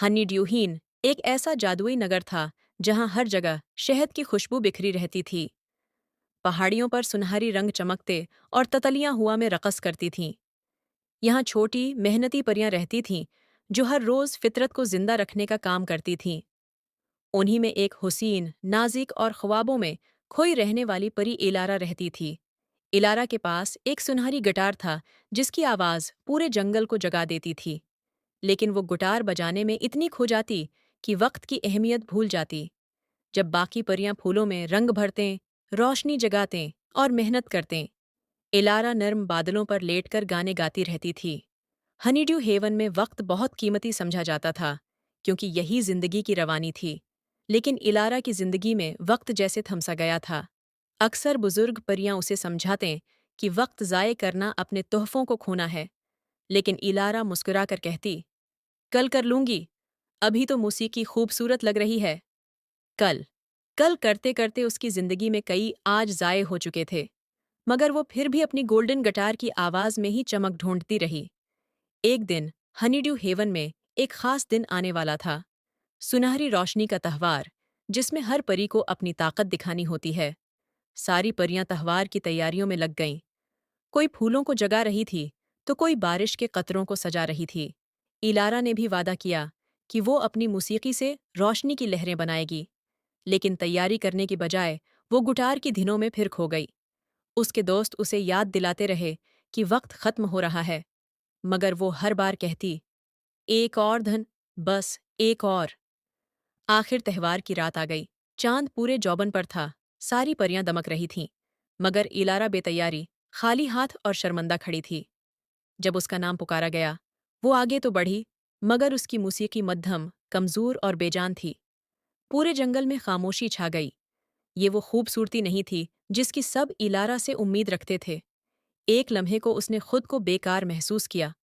हनी ड्यूहीन एक ऐसा जादुई नगर था जहां हर जगह शहद की खुशबू बिखरी रहती थी। पहाड़ियों पर सुनहरी रंग चमकते और ततलियां हुआ में रक़स करती थीं। यहाँ छोटी मेहनती परियां रहती थीं जो हर रोज फितरत को जिंदा रखने का काम करती थीं। उन्हीं में एक हुसीन, नाजिक और ख्वाबों में खोई रहने वाली परी इलारा रहती थी। इलारा के पास एक सुनहरी गिटार था जिसकी आवाज़ पूरे जंगल को जगा देती थी। लेकिन वो गिटार बजाने में इतनी खो जाती कि वक्त की अहमियत भूल जाती। जब बाकी परियां फूलों में रंग भरतें, रोशनी जगातें और मेहनत करतें, इलारा नर्म बादलों पर लेटकर गाने गाती रहती थी। हनीड्यू हेवन में वक्त बहुत कीमती समझा जाता था क्योंकि यही जिंदगी की रवानी थी। लेकिन इलारा की जिंदगी में वक्त जैसे थमसा गया था। अक्सर बुजुर्ग परियां उसे समझाते कि वक्त ज़ाये करना अपने तोहफों को खोना है। लेकिन इलारा मुस्कुराकर कहती, कल कर लूंगी, अभी तो मौसीकी खूबसूरत लग रही है। कल कल करते करते उसकी जिंदगी में कई आज ज़ाये हो चुके थे, मगर वो फिर भी अपनी गोल्डन गिटार की आवाज़ में ही चमक ढूंढती रही। एक दिन हनीड्यू हेवन में एक खास दिन आने वाला था, सुनहरी रोशनी का त्यौहार, जिसमें हर परी को अपनी ताकत दिखानी होती है। सारी परियां त्यौहार की तैयारियों में लग गईं। कोई फूलों को जगा रही थी, तो कोई बारिश के कतरों को सजा रही थी। इलारा ने भी वादा किया कि वो अपनी मौसीकी से रोशनी की लहरें बनाएगी, लेकिन तैयारी करने की बजाय वो गिटार की धुनों में फिर खो गई। उसके दोस्त उसे याद दिलाते रहे कि वक्त खत्म हो रहा है, मगर वो हर बार कहती, एक और धन, बस एक और। आखिर त्यौहार की रात आ गई। चांद पूरे जौबन पर था, सारी परियां दमक रही थीं, मगर इलारा बेतैयारी, खाली हाथ और शर्मंदा खड़ी थी। जब उसका नाम पुकारा गया, वो आगे तो बढ़ी, मगर उसकी मौसीकी मध्यम, कमजोर और बेजान थी। पूरे जंगल में खामोशी छा गई। ये वो खूबसूरती नहीं थी जिसकी सब इलारा से उम्मीद रखते थे। एक लम्हे को उसने खुद को बेकार महसूस किया,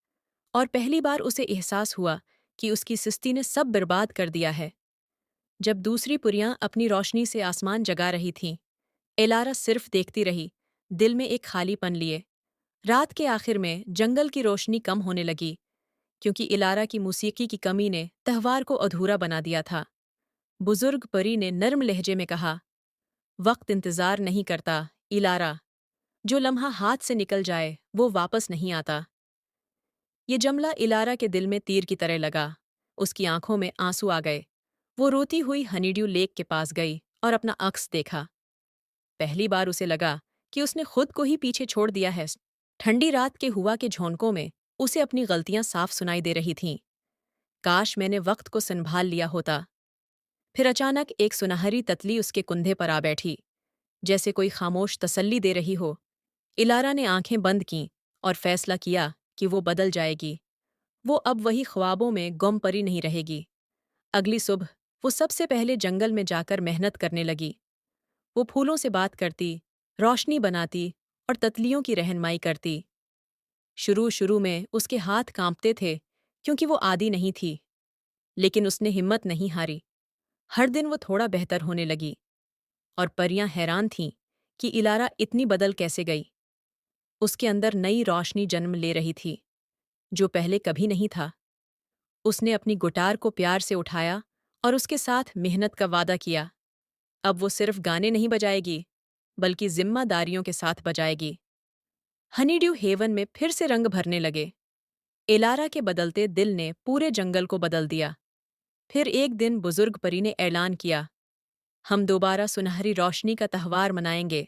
और पहली बार उसे एहसास हुआ कि उसकी सुस्ती ने सब बर्बाद कर दिया है। जब दूसरी पुरियां अपनी रोशनी से आसमान जगा रही थीं, इलारा सिर्फ देखती रही, दिल में एक खालीपन लिए। रात के आखिर में जंगल की रोशनी कम होने लगी, क्योंकि इलारा की मौसीकी की कमी ने त्यौहार को अधूरा बना दिया था। बुजुर्ग परी ने नर्म लहजे में कहा, वक्त इंतजार नहीं करता, इलारा। जो लम्हा हाथ से निकल जाए वो वापस नहीं आता। ये जमला इलारा के दिल में तीर की तरह लगा। उसकी आंखों में आंसू आ गए। वो रोती हुई हनीड्यू लेक के पास गई और अपना अक्स देखा। पहली बार उसे लगा कि उसने खुद को ही पीछे छोड़ दिया है। ठंडी रात के हुआ के झोंकों में उसे अपनी गलतियां साफ सुनाई दे रही थीं। काश मैंने वक्त को संभाल लिया होता। फिर अचानक एक सुनहरी ततली उसके कुंधे पर आ बैठी, जैसे कोई खामोश तसल्ली दे रही हो। इलारा ने आंखें बंद कीं और फैसला किया कि वो बदल जाएगी। वो अब वही ख्वाबों में गुम परी नहीं रहेगी। अगली सुबह वो सबसे पहले जंगल में जाकर मेहनत करने लगी। वो फूलों से बात करती, रोशनी बनाती और ततलियों की रहनुमाई करती। शुरू शुरू में उसके हाथ कांपते थे क्योंकि वो आदी नहीं थी, लेकिन उसने हिम्मत नहीं हारी। हर दिन वो थोड़ा बेहतर होने लगी, और परियां हैरान थीं कि इलारा इतनी बदल कैसे गई। उसके अंदर नई रोशनी जन्म ले रही थी, जो पहले कभी नहीं था। उसने अपनी गिटार को प्यार से उठाया और उसके साथ मेहनत का वादा किया। अब वो सिर्फ गाने नहीं बजाएगी, बल्कि जिम्मेदारियों के साथ बजाएगी। हनीड्यू हेवन में फिर से रंग भरने लगे। इलारा के बदलते दिल ने पूरे जंगल को बदल दिया। फिर एक दिन बुजुर्ग परी ने ऐलान किया, हम दोबारा सुनहरी रोशनी का त्यौहार मनाएंगे।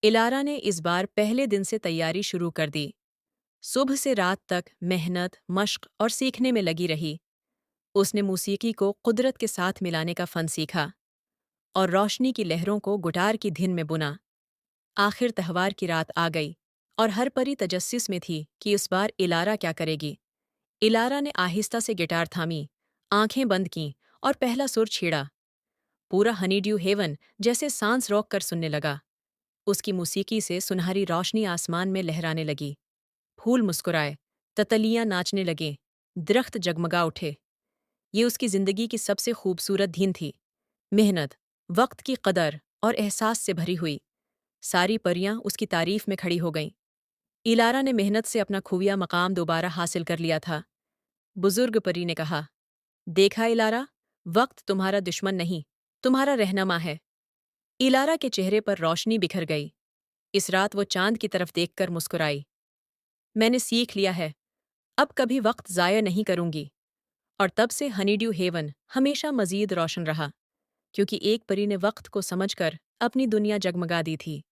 इलारा ने इस बार पहले दिन से तैयारी शुरू कर दी। सुबह से रात तक मेहनत, मश्क और सीखने में लगी रही। उसने मौसीकी को कुदरत के साथ मिलाने का फन सीखा और रोशनी की लहरों को गिटार की धुन में बुना। आखिर त्यौहार की रात आ गई और हर परी तजस्सुस में थी कि इस बार इलारा क्या करेगी। इलारा ने आहिस्ता से गिटार थामी, आंखें बंद कीं और पहला सुर छेड़ा। पूरा हनीड्यू हेवन जैसे सांस रोक कर सुनने लगा। उसकी मौसीकी से सुनहरी रोशनी आसमान में लहराने लगी। फूल मुस्कुराए, ततलियां नाचने लगे, दरख्त जगमगा उठे। ये उसकी जिंदगी की सबसे खूबसूरत धीन थी। मेहनत, वक्त की कदर और एहसास से भरी हुई। सारी परियां उसकी तारीफ में खड़ी हो गईं। इलारा ने मेहनत से अपना खुफिया मकाम दोबारा हासिल कर लिया था। बुजुर्ग परी ने कहा, देखा इलारा, वक्त तुम्हारा दुश्मन नहीं, तुम्हारा रहनुमा है। इलारा के चेहरे पर रोशनी बिखर गई। इस रात वो चांद की तरफ देखकर मुस्कुराई। मैंने सीख लिया है, अब कभी वक्त ज़ाया नहीं करूंगी। और तब से हनीड्यू हेवन हमेशा मजीद रोशन रहा, क्योंकि एक परी ने वक्त को समझकर अपनी दुनिया जगमगा दी थी।